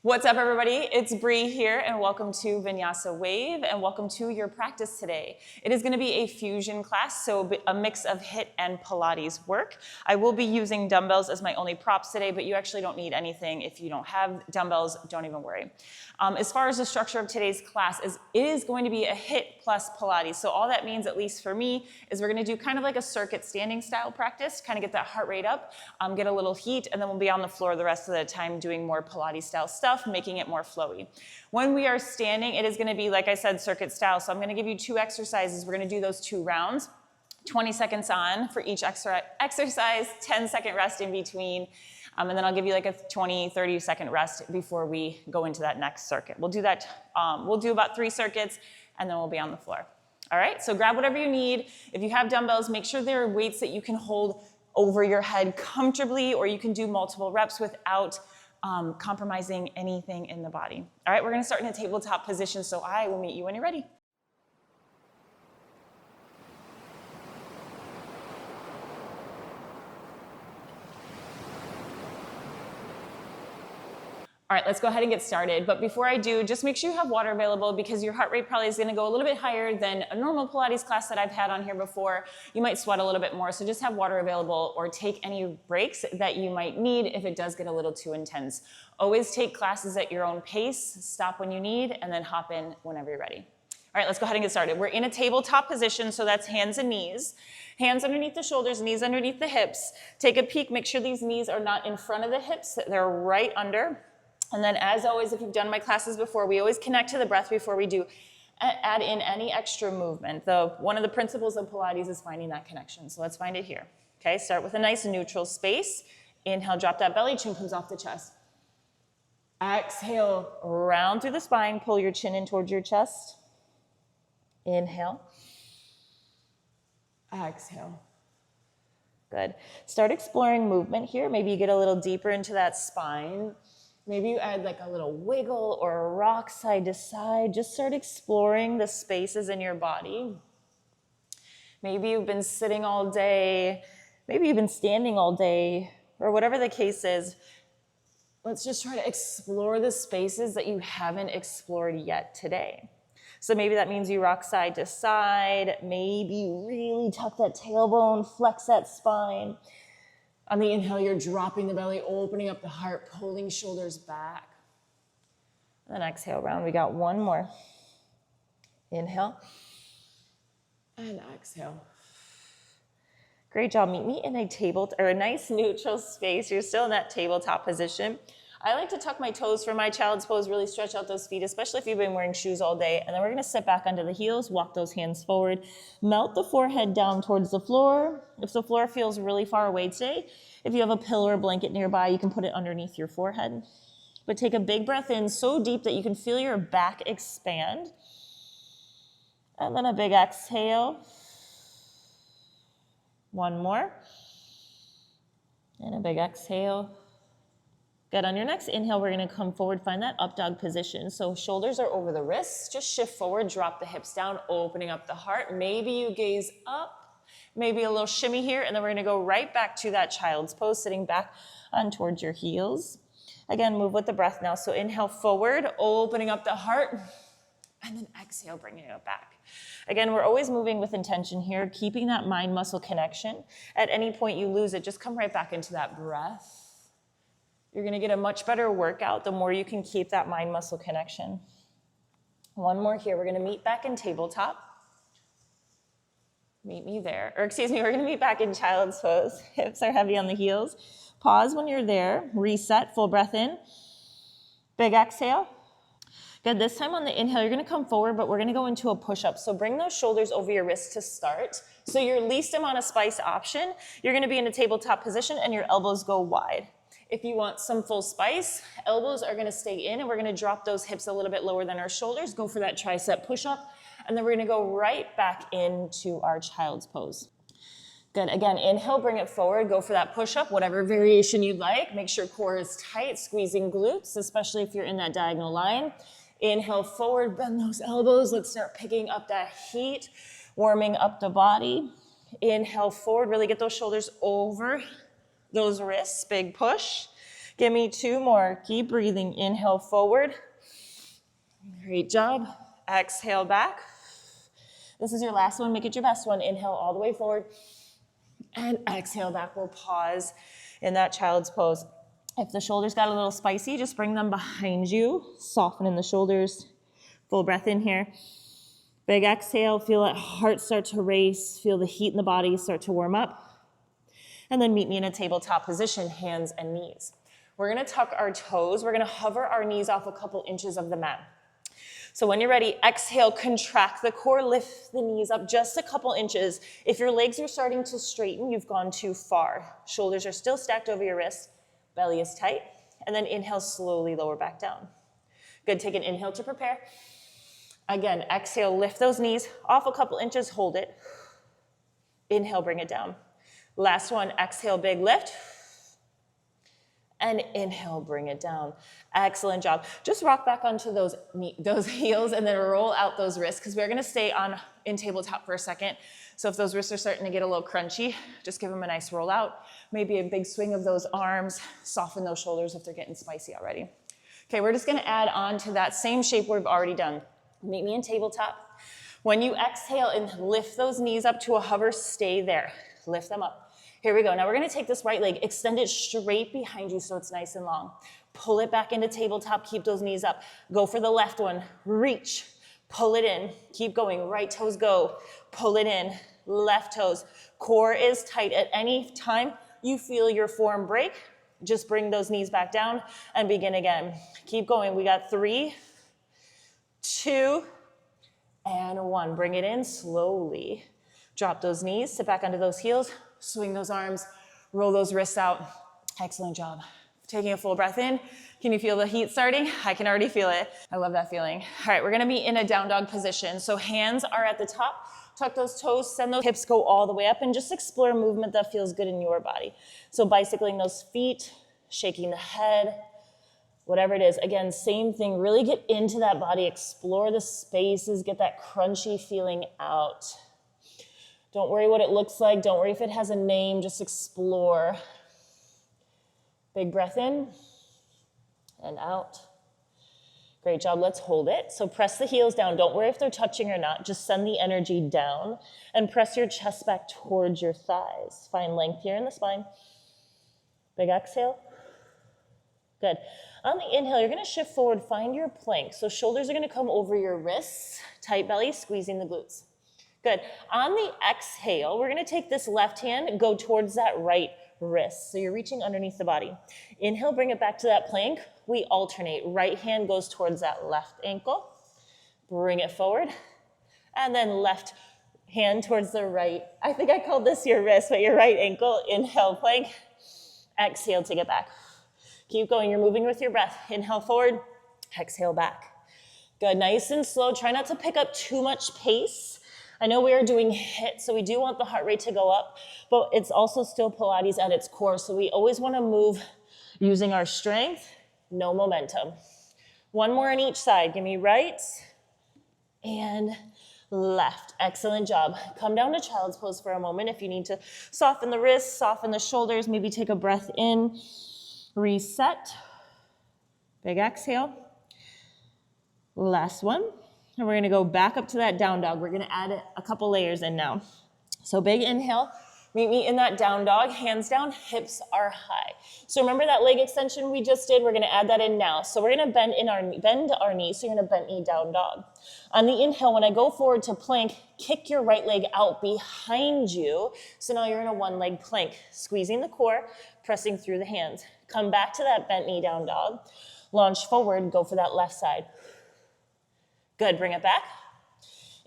What's up, everybody? It's Bree here, and welcome to Vinyasa Wave, and welcome to your practice today. It is going to be a fusion class, so a mix of HIIT and Pilates work. I will be using dumbbells as my only props today, but you actually don't need anything. If you don't have dumbbells, don't even worry. As far as the structure of today's class, it is going to be a HIIT plus Pilates. So all that means, at least for me, is we're going to do kind of like a circuit standing style practice, kind of get that heart rate up, get a little heat, and then we'll be on the floor the rest of the time doing more Pilates style stuff, making it more flowy. When we are standing, it is going to be, like I said, circuit style. So I'm going to give you 2 exercises. We're going to do those 2 rounds, 20 seconds on for each exercise, 10-second rest in between. And then I'll give you like a 20, 30-second rest before we go into that next circuit. We'll do that, we'll do about 3 circuits, and then we'll be on the floor. All right, so grab whatever you need. If you have dumbbells, make sure there are weights that you can hold over your head comfortably, or you can do multiple reps without compromising anything in the body. All right, we're gonna start in a tabletop position, so I will meet you when you're ready. All right, let's go ahead and get started. But before I do, just make sure you have water available because your heart rate probably is gonna go a little bit higher than a normal Pilates class that I've had on here before. You might sweat a little bit more, so just have water available or take any breaks that you might need if it does get a little too intense. Always take classes at your own pace, stop when you need, and then hop in whenever you're ready. All right, let's go ahead and get started. We're in a tabletop position, so that's hands and knees. Hands underneath the shoulders, knees underneath the hips. Take a peek, make sure these knees are not in front of the hips, that they're right under. And then as always, if you've done my classes before, we always connect to the breath before we do add in any extra movement. One of the principles of Pilates is finding that connection. So let's find it here. Okay, start with a nice neutral space. Inhale, drop that belly, chin comes off the chest. Exhale, round through the spine, pull your chin in towards your chest. Inhale. Exhale. Good. Start exploring movement here. Maybe you get a little deeper into that spine. Maybe you add like a little wiggle or a rock side to side. Just start exploring the spaces in your body. Maybe you've been sitting all day. Maybe you've been standing all day, or whatever the case is. Let's just try to explore the spaces that you haven't explored yet today. So maybe that means you rock side to side. Maybe you really tuck that tailbone, flex that spine. On the inhale, you're dropping the belly, opening up the heart, pulling shoulders back. And then exhale, round. We got one more. Inhale. And exhale. Great job. Meet me in a nice neutral space. You're still in that tabletop position. I like to tuck my toes for my child's pose, really stretch out those feet, especially if you've been wearing shoes all day. And then we're gonna sit back onto the heels, walk those hands forward, melt the forehead down towards the floor. If the floor feels really far away today, if you have a pillow or blanket nearby, you can put it underneath your forehead. But take a big breath in, so deep that you can feel your back expand. And then a big exhale. One more. And a big exhale. Good. On your next inhale, we're going to come forward, find that up dog position. So shoulders are over the wrists. Just shift forward, drop the hips down, opening up the heart. Maybe you gaze up, maybe a little shimmy here, and then we're going to go right back to that child's pose, sitting back on towards your heels. Again, move with the breath now. So inhale forward, opening up the heart, and then exhale, bringing it back. Again, we're always moving with intention here, keeping that mind-muscle connection. At any point you lose it, just come right back into that breath. You're gonna get a much better workout the more you can keep that mind-muscle connection. One more here. We're gonna meet back in tabletop. Meet me there. Or excuse me, we're gonna meet back in child's pose. Hips are heavy on the heels. Pause when you're there. Reset, full breath in. Big exhale. Good, this time on the inhale, you're gonna come forward, but we're gonna go into a push-up. So bring those shoulders over your wrists to start. So your least amount of spice option, you're gonna be in a tabletop position and your elbows go wide. If you want some full spice, elbows are gonna stay in and we're gonna drop those hips a little bit lower than our shoulders, go for that tricep push-up, and then we're gonna go right back into our child's pose. Good, again, inhale, bring it forward, go for that push-up, whatever variation you'd like. Make sure core is tight, squeezing glutes, especially if you're in that diagonal line. Inhale forward, bend those elbows. Let's start picking up that heat, warming up the body. Inhale forward, really get those shoulders over those wrists, big push. Give me 2 more. Keep breathing. Inhale forward. Great job. Exhale back. This is your last one. Make it your best one. Inhale all the way forward. And exhale back. We'll pause in that child's pose. If the shoulders got a little spicy, just bring them behind you. Soften in the shoulders. Full breath in here. Big exhale. Feel that heart start to race. Feel the heat in the body start to warm up. And then meet me in a tabletop position, hands and knees. We're going to tuck our toes. We're going to hover our knees off a couple inches of the mat. So when you're ready, exhale, contract the core, lift the knees up just a couple inches. If your legs are starting to straighten, you've gone too far. Shoulders are still stacked over your wrists. Belly is tight. And then inhale, slowly lower back down. Good, take an inhale to prepare. Again, exhale, lift those knees off a couple inches, hold it. Inhale, bring it down. Last one, exhale, big lift. And inhale, bring it down. Excellent job. Just rock back onto those heels and then roll out those wrists because we're gonna stay in tabletop for a second. So if those wrists are starting to get a little crunchy, just give them a nice roll out. Maybe a big swing of those arms, soften those shoulders if they're getting spicy already. Okay, we're just gonna add on to that same shape we've already done. Meet me in tabletop. When you exhale and lift those knees up to a hover, stay there. Lift them up. Here we go. Now we're going to take this right leg, extend it straight behind you so it's nice and long. Pull it back into tabletop, keep those knees up. Go for the left one, reach, pull it in, keep going. Right toes go, pull it in, left toes. Core is tight. At any time you feel your form break, just bring those knees back down and begin again. Keep going. We got 3, 2, and 1. Bring it in slowly. Drop those knees, sit back onto those heels. Swing those arms, roll those wrists out. Excellent job. Taking a full breath in. Can you feel the heat starting? I can already feel it. I love that feeling. All right, we're gonna be in a down dog position. So hands are at the top. Tuck those toes, send those hips go all the way up, and just explore movement that feels good in your body. So bicycling those feet, shaking the head, whatever it is. Again, same thing. Really get into that body, explore the spaces, get that crunchy feeling out. Don't worry what it looks like. Don't worry if it has a name. Just explore. Big breath in and out. Great job. Let's hold it. So press the heels down. Don't worry if they're touching or not. Just send the energy down and press your chest back towards your thighs. Find length here in the spine. Big exhale. Good. On the inhale, you're going to shift forward. Find your plank. So shoulders are going to come over your wrists. Tight belly, squeezing the glutes. Good. On the exhale, we're going to take this left hand and go towards that right wrist. So you're reaching underneath the body. Inhale, bring it back to that plank. We alternate. Right hand goes towards that left ankle. Bring it forward. And then left hand towards the right. I think I called this your wrist, but your right ankle. Inhale, plank. Exhale, take it back. Keep going. You're moving with your breath. Inhale forward. Exhale back. Good. Nice and slow. Try not to pick up too much pace. I know we are doing HIIT, so we do want the heart rate to go up, but it's also still Pilates at its core, so we always want to move using our strength, no momentum. One more on each side. Give me right and left. Excellent job. Come down to child's pose for a moment if you need to soften the wrists, soften the shoulders, maybe take a breath in, reset. Big exhale. Last one. And we're going to go back up to that down dog. We're going to add a couple layers in now. So big inhale. Meet me in that down dog. Hands down, hips are high. So remember that leg extension we just did? We're going to add that in now. So we're going to bend our knees. So you're going to bend knee down dog. On the inhale, when I go forward to plank, kick your right leg out behind you. So now you're in a one leg plank. Squeezing the core, pressing through the hands. Come back to that bent knee down dog. Launch forward, go for that left side. Good, bring it back.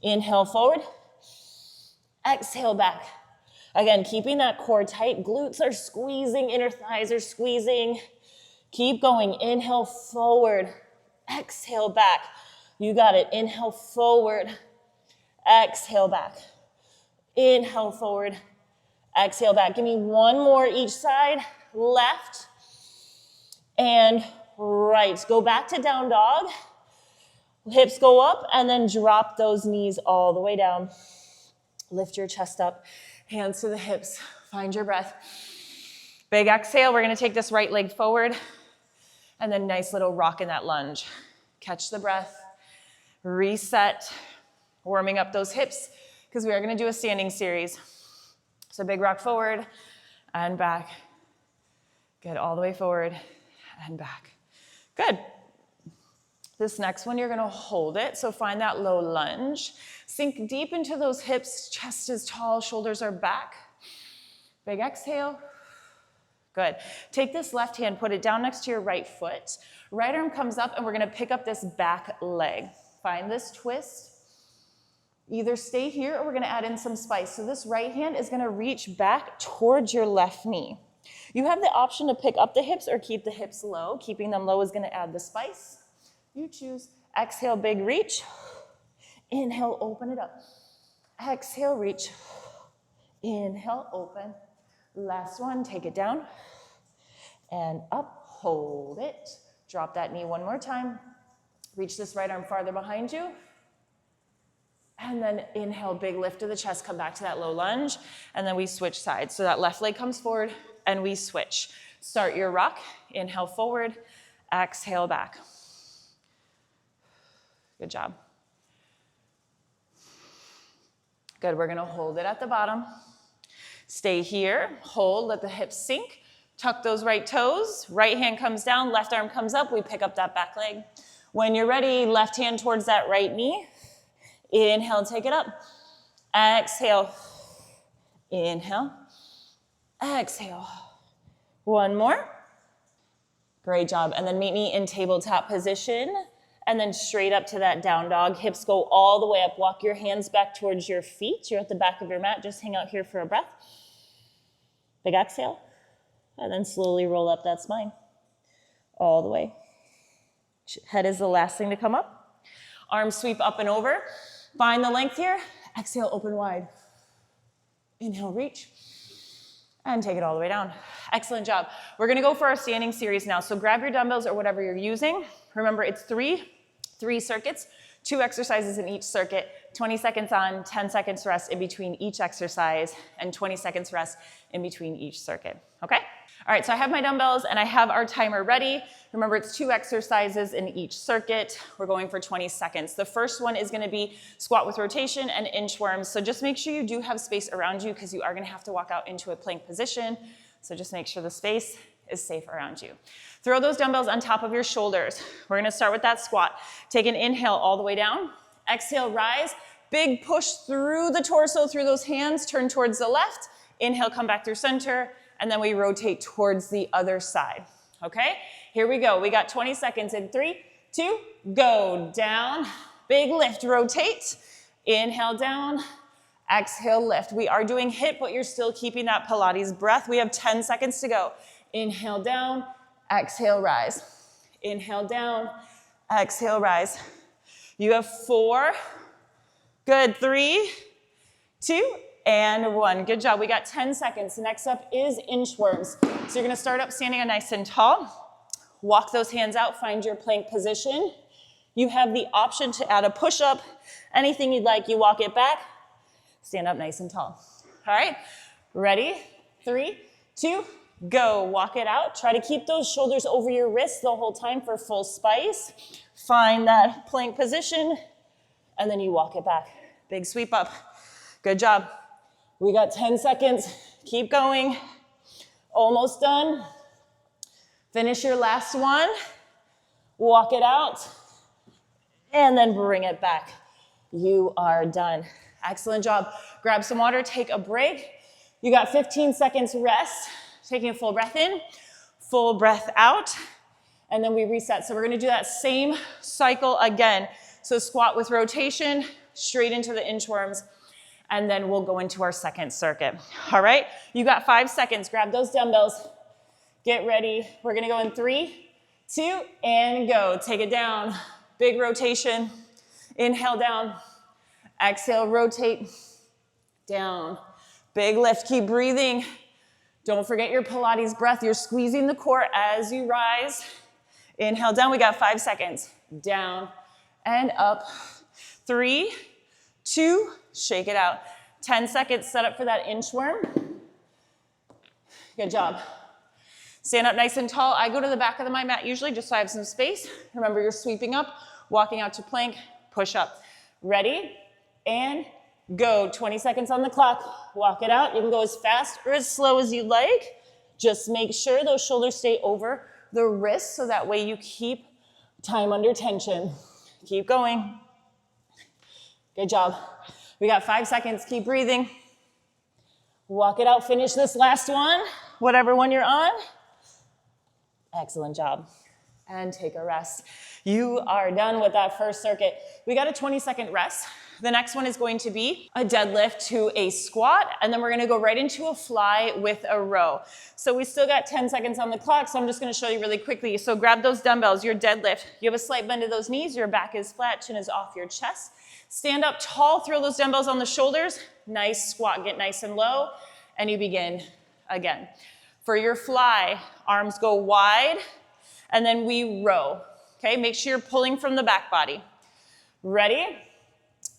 Inhale forward. Exhale back. Again, keeping that core tight. Glutes are squeezing, inner thighs are squeezing. Keep going. Inhale forward. Exhale back. You got it. Inhale forward. Exhale back. Inhale forward. Exhale back. Give me one more each side. Left and right. Go back to down dog. Hips go up and then drop those knees all the way down. Lift your chest up, hands to the hips. Find your breath. Big exhale. We're going to take this right leg forward. And then nice little rock in that lunge. Catch the breath, reset, warming up those hips because we are going to do a standing series. So big rock forward and back. Good, all the way forward and back. Good. This next one, you're going to hold it. So find that low lunge. Sink deep into those hips, chest is tall, shoulders are back. Big exhale. Good. Take this left hand, put it down next to your right foot. Right arm comes up, and we're going to pick up this back leg. Find this twist. Either stay here, or we're going to add in some spice. So this right hand is going to reach back towards your left knee. You have the option to pick up the hips or keep the hips low. Keeping them low is going to add the spice. You choose. Exhale, big reach. Inhale, open it up. Exhale, reach. Inhale, open. Last one, take it down and up, hold it. Drop that knee one more time. Reach this right arm farther behind you. And then inhale, big lift to the chest, come back to that low lunge, and then we switch sides. So that left leg comes forward and we switch. Start your rock, inhale forward, exhale back. Good job. Good, we're gonna hold it at the bottom. Stay here, hold, let the hips sink. Tuck those right toes, right hand comes down, left arm comes up, we pick up that back leg. When you're ready, left hand towards that right knee. Inhale, take it up. Exhale, inhale, exhale. One more. Great job, and then meet me in tabletop position, and then straight up to that down dog. Hips go all the way up. Walk your hands back towards your feet. You're at the back of your mat. Just hang out here for a breath. Big exhale. And then slowly roll up that spine. All the way. Head is the last thing to come up. Arms sweep up and over. Find the length here. Exhale, open wide. Inhale, reach. And take it all the way down. Excellent job. We're going to go for our standing series now. So grab your dumbbells or whatever you're using. Remember, it's three circuits, 2 exercises in each circuit, 20 seconds on, 10 seconds rest in between each exercise, and 20 seconds rest in between each circuit, okay? All right, so I have my dumbbells and I have our timer ready. Remember, it's 2 exercises in each circuit. We're going for 20 seconds. The first one is gonna be squat with rotation and inchworms. So just make sure you do have space around you because you are gonna have to walk out into a plank position. So just make sure the space is safe around you. Throw those dumbbells on top of your shoulders. We're gonna start with that squat. Take an inhale all the way down. Exhale, rise. Big push through the torso, through those hands. Turn towards the left. Inhale, come back through center. And then we rotate towards the other side. Okay? Here we go. We got 20 seconds in 3, 2, go. Down. Big lift, rotate. Inhale down. Exhale, lift. We are doing HIIT, but you're still keeping that Pilates breath. We have 10 seconds to go. Inhale down, exhale, rise. Inhale down, exhale, rise. You have 4. Good, 3, 2, and 1. Good job. We got 10 seconds. Next up is inchworms. So you're going to start up standing up nice and tall. Walk those hands out. Find your plank position. You have the option to add a push-up. Anything you'd like, you walk it back. Stand up nice and tall. All right, ready? 3, 2, go. Walk it out. Try to keep those shoulders over your wrists the whole time for full spice. Find that plank position, and then you walk it back. Big sweep up. Good job. We got 10 seconds. Keep going. Almost done. Finish your last one. Walk it out, and then bring it back. You are done. Excellent job. Grab some water, take a break. You got 15 seconds rest. Taking a full breath in, full breath out, and then we reset. So we're gonna do that same cycle again. So squat with rotation, straight into the inchworms, and then we'll go into our second circuit. All right, you got 5 seconds. Grab those dumbbells. Get ready. We're gonna go in 3, 2, and go. Take it down. Big rotation. Inhale down. Exhale, rotate. Down. Big lift. Keep breathing. Don't forget your Pilates breath. You're squeezing the core as you rise. Inhale down. We got 5 seconds. Down and up. 3, 2, shake it out. 10 seconds. Set up for that inchworm. Good job. Stand up nice and tall. I go to the back of my mat usually just so I have some space. Remember, you're sweeping up, walking out to plank, push up. Ready, and go. 20 seconds on the clock. Walk it out. You can go as fast or as slow as you like. Just make sure those shoulders stay over the wrists so that way you keep time under tension. Keep going. Good job. We got 5 seconds. Keep breathing. Walk it out. Finish this last one, whatever one you're on. Excellent job. And take a rest. You are done with that first circuit. We got a 20-second rest. The next one is going to be a deadlift to a squat, and then we're gonna go right into a fly with a row. So we still got 10 seconds on the clock, so I'm just gonna show you really quickly. So grab those dumbbells, your deadlift. You have a slight bend of those knees, your back is flat, chin is off your chest. Stand up tall, throw those dumbbells on the shoulders. Nice squat, get nice and low, and you begin again. For your fly, arms go wide, and then we row. Okay, make sure you're pulling from the back body. Ready?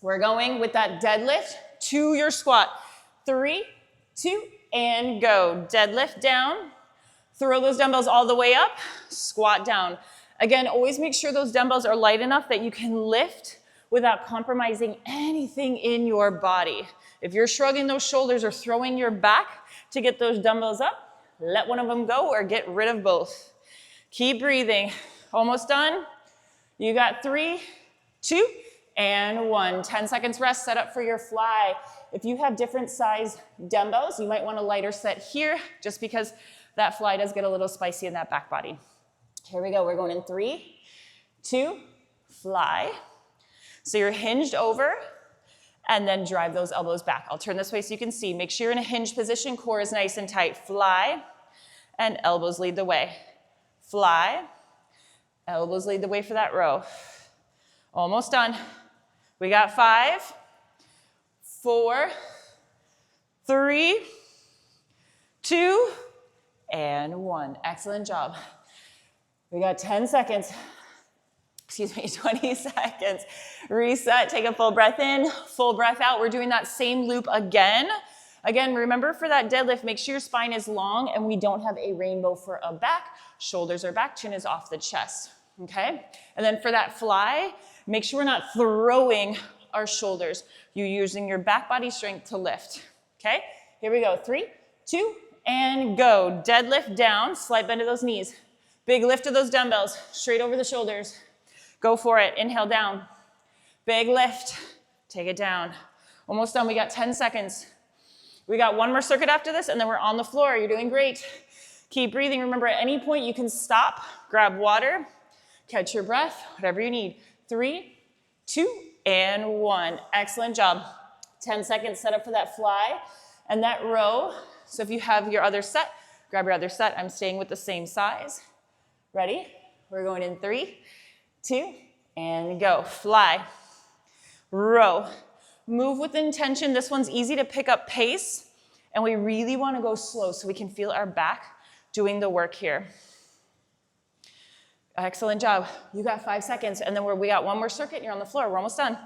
We're going with that deadlift to your squat. 3, 2, and go. Deadlift down. Throw those dumbbells all the way up. Squat down. Again, always make sure those dumbbells are light enough that you can lift without compromising anything in your body. If you're shrugging those shoulders or throwing your back to get those dumbbells up, let one of them go or get rid of both. Keep breathing. Almost done. You got 3, 2, and 1. 10 seconds rest, set up for your fly. If you have different size dumbbells, you might want a lighter set here just because that fly does get a little spicy in that back body. Here we go, we're going in 3, 2, fly. So you're hinged over and then drive those elbows back. I'll turn this way so you can see. Make sure you're in a hinged position, core is nice and tight. Fly and elbows lead the way. Fly, elbows lead the way for that row. Almost done. We got 5, 4, 3, 2, and 1. Excellent job. We got 10 seconds. Excuse me, 20 seconds. Reset, take a full breath in, full breath out. We're doing that same loop again. Again, remember for that deadlift, make sure your spine is long and we don't have a rainbow for a back. Shoulders are back, chin is off the chest. Okay? And then for that fly, make sure we're not throwing our shoulders. You're using your back body strength to lift. Okay? Here we go. 3, 2, and go. Deadlift down, slight bend of those knees. Big lift of those dumbbells, straight over the shoulders. Go for it. Inhale down. Big lift. Take it down. Almost done. We got 10 seconds. We got one more circuit after this, and then we're on the floor. You're doing great. Keep breathing. Remember, at any point, you can stop, grab water, catch your breath, whatever you need. 3, 2, and 1. Excellent job. 10 seconds, set up for that fly and that row. So if you have your other set, grab your other set. I'm staying with the same size. Ready? We're going in 3, 2, and go. Fly, row. Move with intention. This one's easy to pick up pace, and we really want to go slow so we can feel our back doing the work here. Excellent job. You got 5 seconds, and then we got one more circuit, and you're on the floor. We're almost done.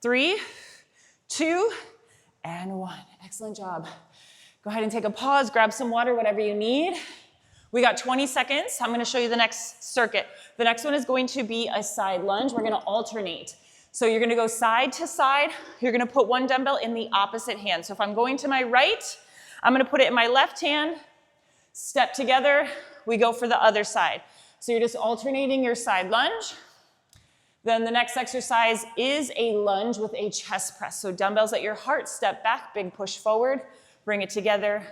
3, 2, and 1. Excellent job. Go ahead and take a pause, grab some water, whatever you need. We got 20 seconds. I'm going to show you the next circuit. The next one is going to be a side lunge. We're going to alternate. So you're going to go side to side. You're going to put one dumbbell in the opposite hand. So if I'm going to my right, I'm going to put it in my left hand. Step together. We go for the other side. So you're just alternating your side lunge. Then the next exercise is a lunge with a chest press. So dumbbells at your heart, step back, big push forward, bring it together,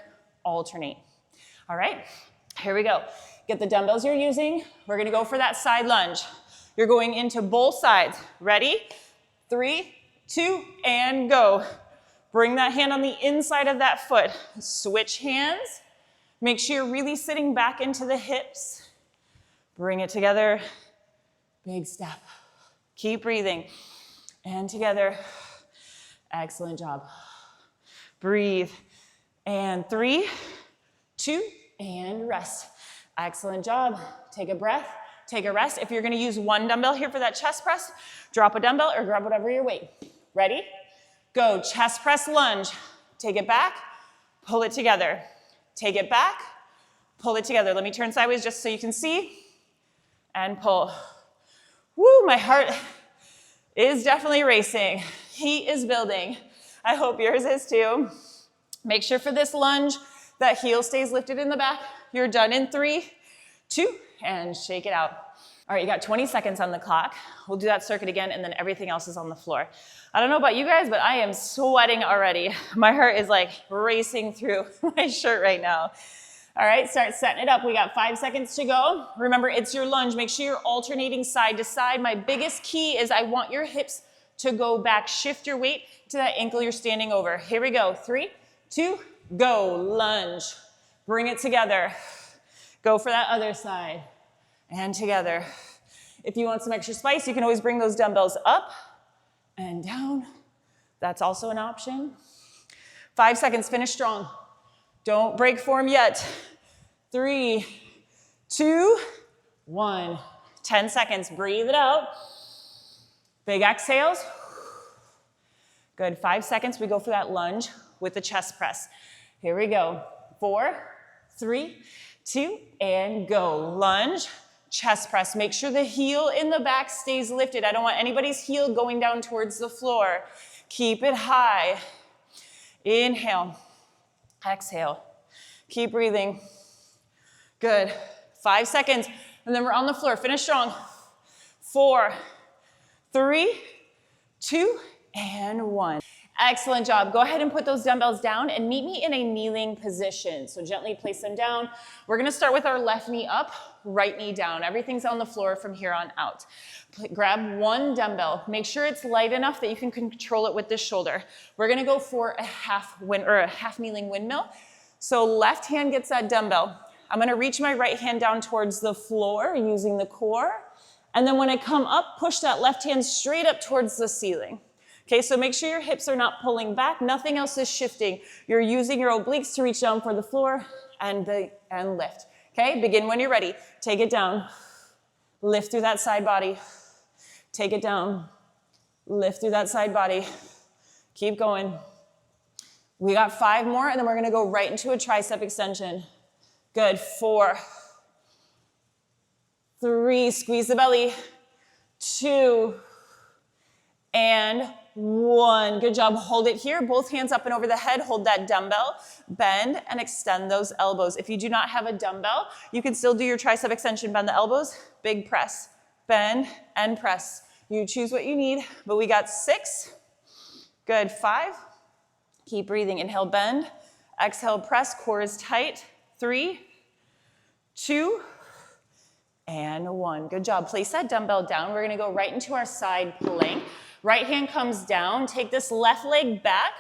alternate. All right, here we go. Get the dumbbells you're using. We're gonna go for that side lunge. You're going into both sides. Ready? 3, 2, and go. Bring that hand on the inside of that foot. Switch hands. Make sure you're really sitting back into the hips. Bring it together. Big step. Keep breathing. And together. Excellent job. Breathe. And 3, 2, and rest. Excellent job. Take a breath. Take a rest. If you're going to use one dumbbell here for that chest press, drop a dumbbell or grab whatever your weight. Ready? Go. Chest press lunge. Take it back. Pull it together. Take it back. Pull it together. Let me turn sideways just so you can see. And pull. Woo, my heart is definitely racing. Heat is building. I hope yours is too. Make sure for this lunge that heel stays lifted in the back. You're done in 3, 2, and shake it out. All right, you got 20 seconds on the clock. We'll do that circuit again, and then everything else is on the floor. I don't know about you guys, but I am sweating already. My heart is like racing through my shirt right now. All right, start setting it up. We got 5 seconds to go. Remember, it's your lunge. Make sure you're alternating side to side. My biggest key is I want your hips to go back. Shift your weight to that ankle you're standing over. Here we go. 3, 2, go. Lunge. Bring it together. Go for that other side. And together. If you want some extra spice, you can always bring those dumbbells up and down. That's also an option. 5 seconds, finish strong. Don't break form yet. 3, 2, 1. 10 seconds, breathe it out. Big exhales. Good, 5 seconds, we go for that lunge with the chest press. Here we go. 4, 3, 2, and go. Lunge. Chest press. Make sure the heel in the back stays lifted. I don't want anybody's heel going down towards the floor. Keep it high. Inhale. Exhale. Keep breathing. Good. 5 seconds. And then we're on the floor. Finish strong. 4, 3, 2, and 1. Excellent job. Go ahead and put those dumbbells down and meet me in a kneeling position. So gently place them down. We're going to start with our left knee up, right knee down. Everything's on the floor from here on out. Grab one dumbbell. Make sure it's light enough that you can control it with this shoulder. We're going to go for a half kneeling windmill. So left hand gets that dumbbell. I'm going to reach my right hand down towards the floor using the core. And then when I come up, push that left hand straight up towards the ceiling. Okay, so make sure your hips are not pulling back. Nothing else is shifting. You're using your obliques to reach down for the floor and lift. Okay, begin when you're ready. Take it down. Lift through that side body. Take it down. Lift through that side body. Keep going. We got 5 more, and then we're going to go right into a tricep extension. Good. 4, 3, squeeze the belly. 2, and 1. Good job. Hold it here. Both hands up and over the head. Hold that dumbbell. Bend and extend those elbows. If you do not have a dumbbell, you can still do your tricep extension. Bend the elbows. Big press. Bend and press. You choose what you need, but we got 6. Good. 5. Keep breathing. Inhale, bend. Exhale, press. Core is tight. 3, 2, and 1. Good job. Place that dumbbell down. We're going to go right into our side plank. Right hand comes down. Take this left leg back.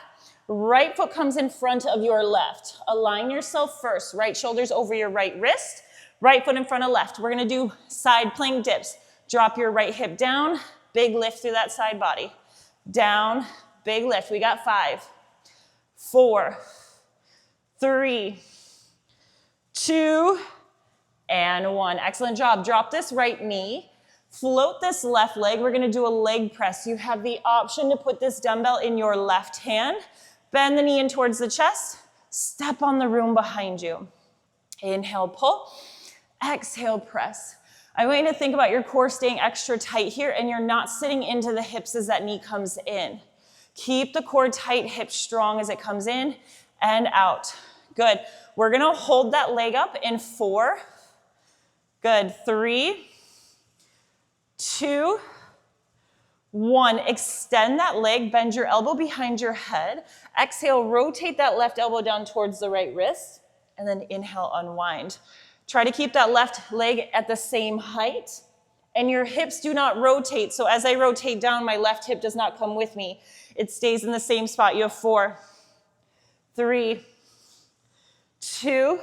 Right foot comes in front of your left. Align yourself first. Right shoulder's over your right wrist. Right foot in front of left. We're going to do side plank dips. Drop your right hip down. Big lift through that side body. Down. Big lift. We got 5, 4, 3, 2, and 1. Excellent job. Drop this right knee. Float this left leg. We're going to do a leg press. You have the option to put this dumbbell in your left hand. Bend the knee in towards the chest. Step on the room behind you. Inhale, pull. Exhale, press. I want you to think about your core staying extra tight here, and you're not sitting into the hips as that knee comes in. Keep the core tight, hips strong as it comes in and out. Good. We're going to hold that leg up in 4. Good. 3, 2, 1. Extend that leg, bend your elbow behind your head. Exhale, rotate that left elbow down towards the right wrist, and then inhale, unwind. Try to keep that left leg at the same height, and your hips do not rotate. So as I rotate down, my left hip does not come with me. It stays in the same spot. You have 4, 3, 2,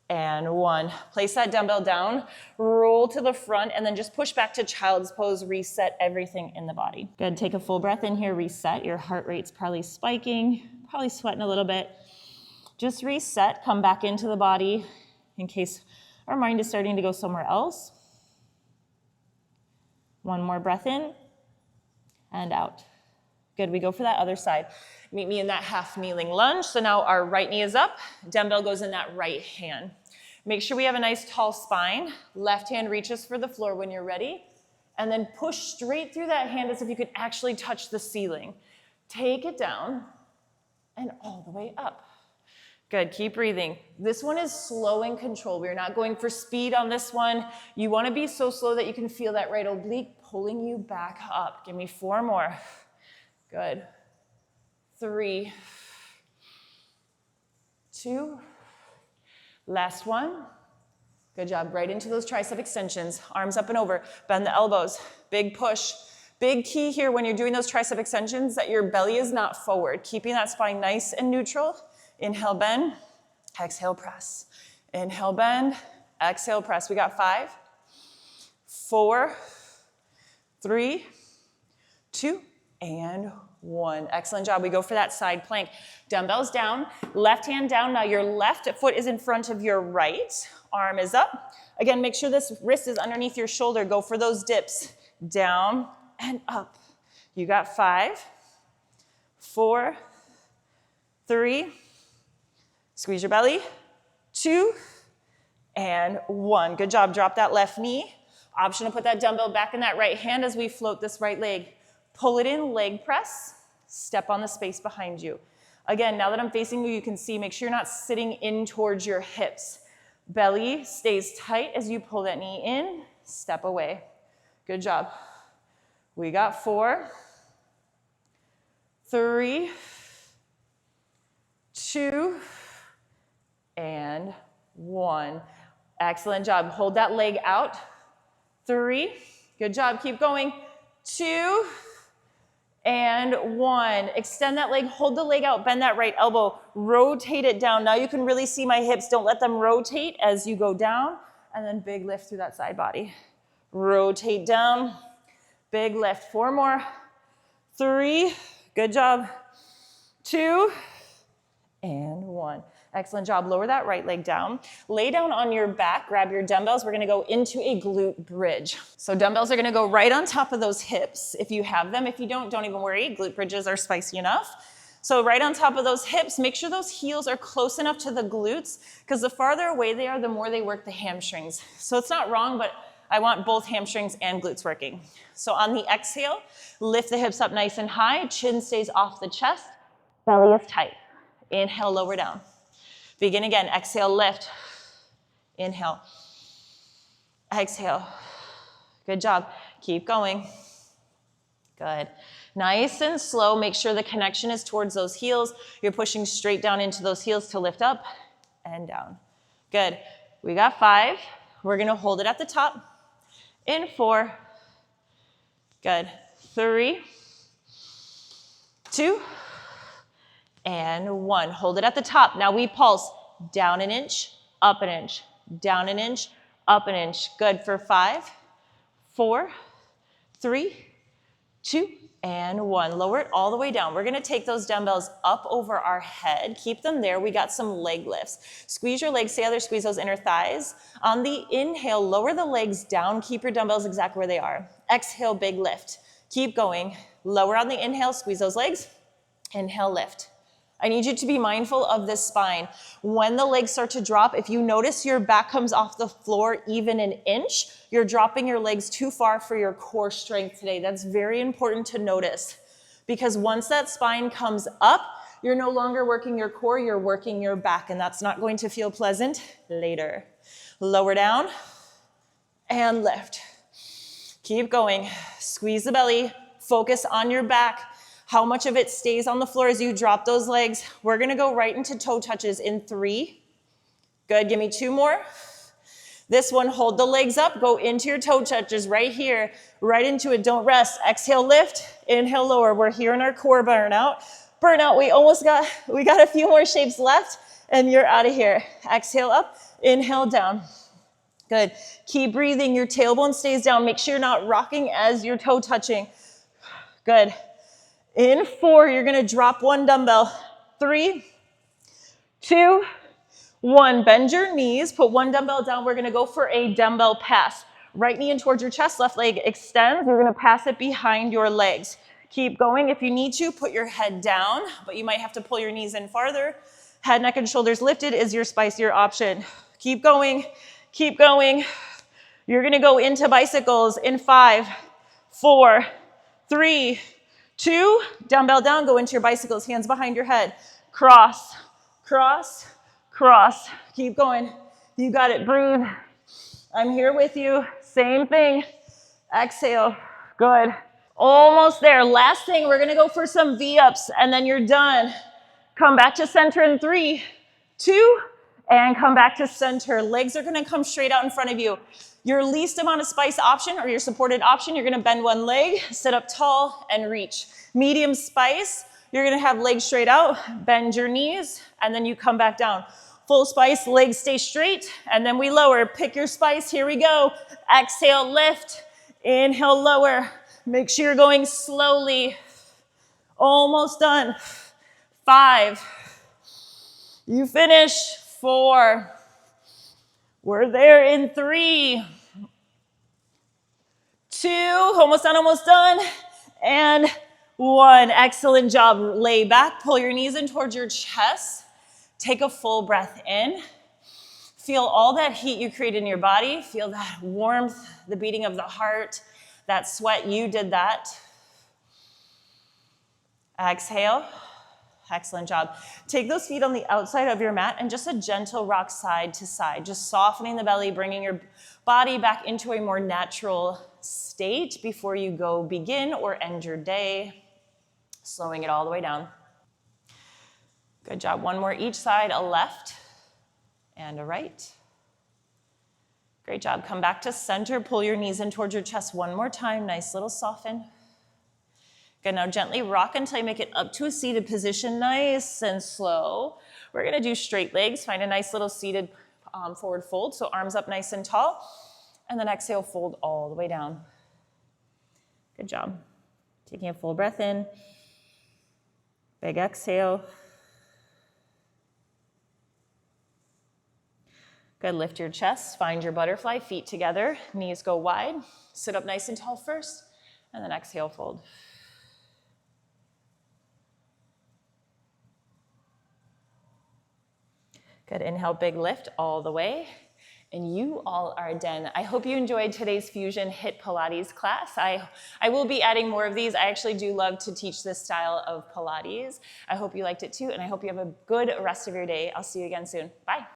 and 1. Place that dumbbell down, roll to the front, and then just push back to child's pose. Reset everything in the body. Good. Take a full breath in here. Reset. Your heart rate's probably spiking, probably sweating a little bit. Just reset. Come back into the body in case our mind is starting to go somewhere else. 1 more breath in and out. Good. We go for that other side. Meet me in that half kneeling lunge. So now our right knee is up. Dumbbell goes in that right hand. Make sure we have a nice tall spine. Left hand reaches for the floor when you're ready. And then push straight through that hand as if you could actually touch the ceiling. Take it down and all the way up. Good, keep breathing. This one is slow and controlled. We're not going for speed on this one. You wanna be so slow that you can feel that right oblique pulling you back up. Give me 4 more. Good. 3, 2, last one. Good job, right into those tricep extensions. Arms up and over, bend the elbows, big push. Big key here when you're doing those tricep extensions that your belly is not forward, keeping that spine nice and neutral. Inhale, bend, exhale, press. Inhale, bend, exhale, press. We got 5, 4, 3, 2, and 1. Excellent job. We go for that side plank. Dumbbells down, left hand down. Now your left foot is in front of your right. Arm is up. Again, make sure this wrist is underneath your shoulder. Go for those dips. Down and up. You got 5, 4, 3, squeeze your belly, 2, and 1. Good job. Drop that left knee. Option to put that dumbbell back in that right hand as we float this right leg. Pull it in, leg press. Step on the space behind you. Again, now that I'm facing you, you can see, make sure you're not sitting in towards your hips. Belly stays tight as you pull that knee in. Step away. Good job. We got 4, 3, 2, and 1. Excellent job. Hold that leg out. 3, good job. Keep going. 2, and 1. Extend that leg, hold the leg out, bend that right elbow, rotate it down. Now you can really see my hips. Don't let them rotate as you go down, and then big lift through that side body. Rotate down, big lift. 4 more. 3, good job. 2, and 1. Excellent job. Lower that right leg down. Lay down on your back, grab your dumbbells. We're gonna go into a glute bridge. So dumbbells are gonna go right on top of those hips if you have them. If you don't even worry. Glute bridges are spicy enough. So right on top of those hips, make sure those heels are close enough to the glutes, because the farther away they are, the more they work the hamstrings. So it's not wrong, but I want both hamstrings and glutes working. So on the exhale, lift the hips up nice and high, chin stays off the chest, belly is tight. Inhale, lower down. Begin again, exhale, lift. Inhale, exhale. Good job, keep going. Good. Nice and slow, make sure the connection is towards those heels. You're pushing straight down into those heels to lift up and down. Good, we got 5. We're gonna hold it at the top. In 4, good. 3, 2, and 1. Hold it at the top. Now we pulse down an inch, up an inch, down an inch, up an inch. Good for 5, 4, 3, 2, and 1. Lower it all the way down. We're gonna take those dumbbells up over our head. Keep them there. We got some leg lifts. Squeeze your legs together, squeeze those inner thighs. On the inhale, lower the legs down. Keep your dumbbells exactly where they are. Exhale, big lift. Keep going. Lower on the inhale, squeeze those legs. Inhale, lift. I need you to be mindful of this spine. When the legs start to drop, if you notice your back comes off the floor even an inch, you're dropping your legs too far for your core strength today. That's very important to notice, because once that spine comes up, you're no longer working your core, you're working your back, and that's not going to feel pleasant later. Lower down and lift. Keep going. Squeeze the belly. Focus on your back. How much of it stays on the floor as you drop those legs? We're gonna go right into toe touches in 3. Good, give me 2 more. This one, hold the legs up, go into your toe touches right here, right into it, don't rest. Exhale, lift, inhale, lower. We're here in our core burnout. Burnout, we got a few more shapes left, and you're out of here. Exhale up, inhale down. Good, keep breathing, your tailbone stays down. Make sure you're not rocking as you're toe touching. Good. In 4, you're gonna drop 1 dumbbell. 3, 2, 1. Bend your knees, put 1 dumbbell down. We're gonna go for a dumbbell pass. Right knee in towards your chest, left leg extends. You're gonna pass it behind your legs. Keep going. If you need to, put your head down, but you might have to pull your knees in farther. Head, neck, and shoulders lifted is your spicier option. Keep going, keep going. You're gonna go into bicycles in 5, 4, 3, 2, dumbbell down, go into your bicycles, hands behind your head. Cross, cross, cross. Keep going. You got it, breathe. I'm here with you. Same thing. Exhale, good. Almost there. Last thing, we're gonna go for some V-ups and then you're done. Come back to center in 3, 2, and come back to center. Legs are gonna come straight out in front of you. Your least amount of spice option or your supported option, you're gonna bend one leg, sit up tall and reach. Medium spice, you're gonna have legs straight out, bend your knees, and then you come back down. Full spice, legs stay straight, and then we lower. Pick your spice, here we go. Exhale, lift, inhale, lower. Make sure you're going slowly. Almost done. 5. You finish. 4. We're there in 3. 2. Almost done. And 1. Excellent job. Lay back. Pull your knees in towards your chest. Take a full breath in. Feel all that heat you create in your body. Feel that warmth, the beating of the heart, that sweat. You did that. Exhale. Excellent job. Take those feet on the outside of your mat and just a gentle rock side to side, just softening the belly, bringing your body back into a more natural state before you go begin or end your day, slowing it all the way down. Good job. One more each side, a left and a right. Great job. Come back to center. Pull your knees in towards your chest one more time. Nice little soften. Good. Now gently rock until you make it up to a seated position, nice and slow. We're going to do straight legs. Find a nice little seated forward fold. So arms up nice and tall. And then exhale, fold all the way down. Good job. Taking a full breath in. Big exhale. Good, lift your chest, find your butterfly, feet together, knees go wide. Sit up nice and tall first, and then exhale, fold. Good, inhale, big lift all the way. And you all are done. I hope you enjoyed today's Fusion HIIT Pilates class. I will be adding more of these. I actually do love to teach this style of Pilates. I hope you liked it too, and I hope you have a good rest of your day. I'll see you again soon. Bye.